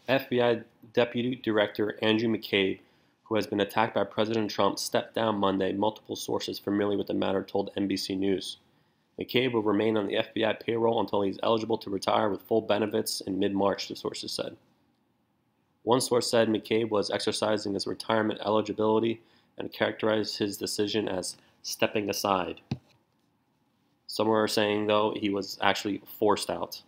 FBI Deputy Director Andrew McCabe, who has been attacked by President Trump, stepped down Monday, multiple sources familiar with the matter told NBC News. McCabe will remain on the FBI payroll until he is eligible to retire with full benefits in mid-March, the sources said. One source said McCabe was exercising his retirement eligibility and characterized his decision as stepping aside. Some are saying, though, he was actually forced out.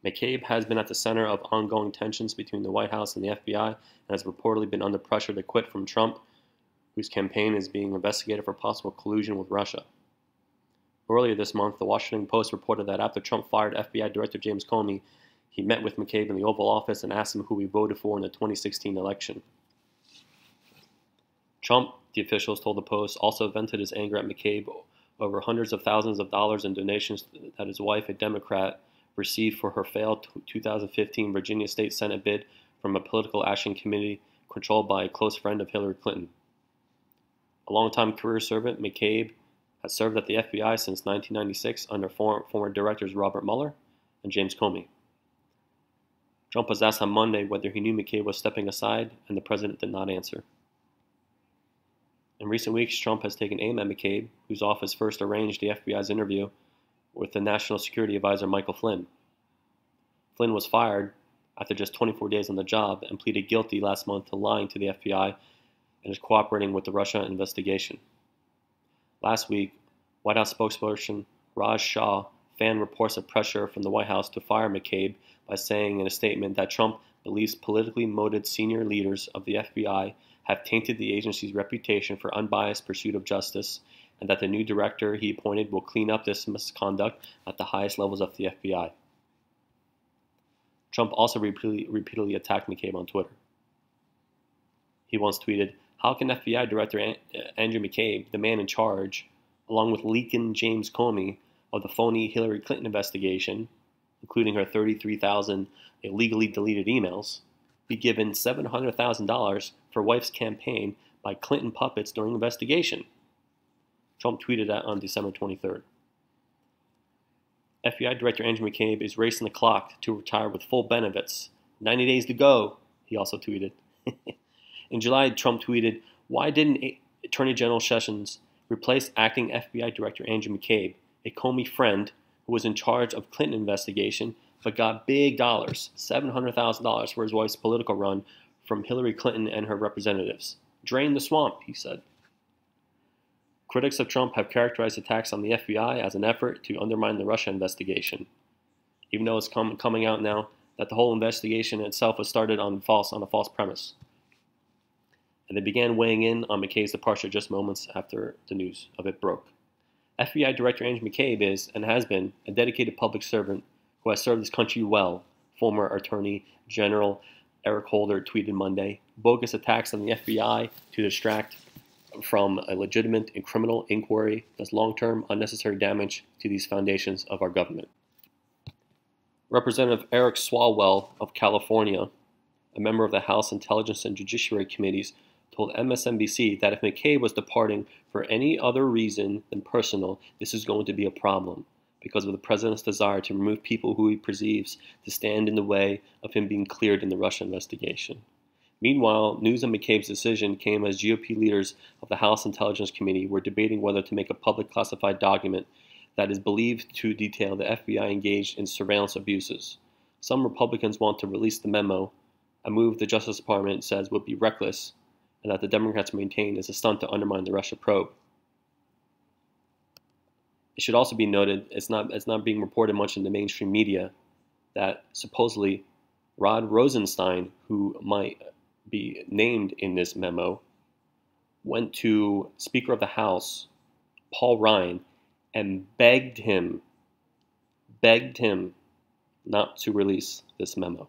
McCabe has been at the center of ongoing tensions between the White House and the FBI and has reportedly been under pressure to quit from Trump, whose campaign is being investigated for possible collusion with Russia. Earlier this month, the Washington Post reported that after Trump fired FBI Director James Comey, he met with McCabe in the Oval Office and asked him who he voted for in the 2016 election. Trump, the officials told the Post, also vented his anger at McCabe over hundreds of thousands of dollars in donations that his wife, a Democrat, received for her failed 2015 Virginia State Senate bid from a political action committee controlled by a close friend of Hillary Clinton. A longtime career servant, McCabe has served at the FBI since 1996 under former directors Robert Mueller and James Comey. Trump was asked on Monday whether he knew McCabe was stepping aside, and the president did not answer. In recent weeks, Trump has taken aim at McCabe, whose office first arranged the FBI's interview with the National Security Advisor Michael Flynn. Flynn was fired after just 24 days on the job and pleaded guilty last month to lying to the FBI and is cooperating with the Russia investigation. Last week, White House spokesperson Raj Shah fanned reports of pressure from the White House to fire McCabe by saying in a statement that Trump believes politically motivated senior leaders of the FBI have tainted the agency's reputation for unbiased pursuit of justice, and that the new director he appointed will clean up this misconduct at the highest levels of the FBI. Trump also repeatedly attacked McCabe on Twitter. He once tweeted, "How can FBI Director Andrew McCabe, the man in charge, along with leaking James Comey of the phony Hillary Clinton investigation, including her 33,000 illegally deleted emails, be given $700,000 for wife's campaign by Clinton puppets during investigation?" Trump tweeted that on December 23rd. FBI Director Andrew McCabe is racing the clock to retire with full benefits. 90 days to go, he also tweeted. In July, Trump tweeted, "Why didn't Attorney General Sessions replace acting FBI Director Andrew McCabe, a Comey friend who was in charge of Clinton investigation but got big dollars, $700,000 for his wife's political run from Hillary Clinton and her representatives? Drain the swamp," he said. Critics of Trump have characterized attacks on the FBI as an effort to undermine the Russia investigation, even though it's coming out now that the whole investigation itself was started on a false premise. And they began weighing in on McCabe's departure just moments after the news of it broke. FBI Director Andrew McCabe is, and has been, a dedicated public servant who has served his country well, former Attorney General Eric Holder tweeted Monday. Bogus attacks on the FBI to distract from a legitimate and criminal inquiry does long-term unnecessary damage to these foundations of our government. Representative Eric Swalwell of California, a member of the House Intelligence and Judiciary Committees, told MSNBC that if McCabe was departing for any other reason than personal, this is going to be a problem because of the president's desire to remove people who he perceives to stand in the way of him being cleared in the Russia investigation. Meanwhile, news of McCabe's decision came as GOP leaders of the House Intelligence Committee were debating whether to make a public classified document that is believed to detail the FBI engaged in surveillance abuses. Some Republicans want to release the memo, a move the Justice Department says would be reckless and that the Democrats maintain is a stunt to undermine the Russia probe. It should also be noted, it's not being reported much in the mainstream media, that supposedly Rod Rosenstein, who might be named in this memo, went to Speaker of the House, Paul Ryan, and begged him not to release this memo.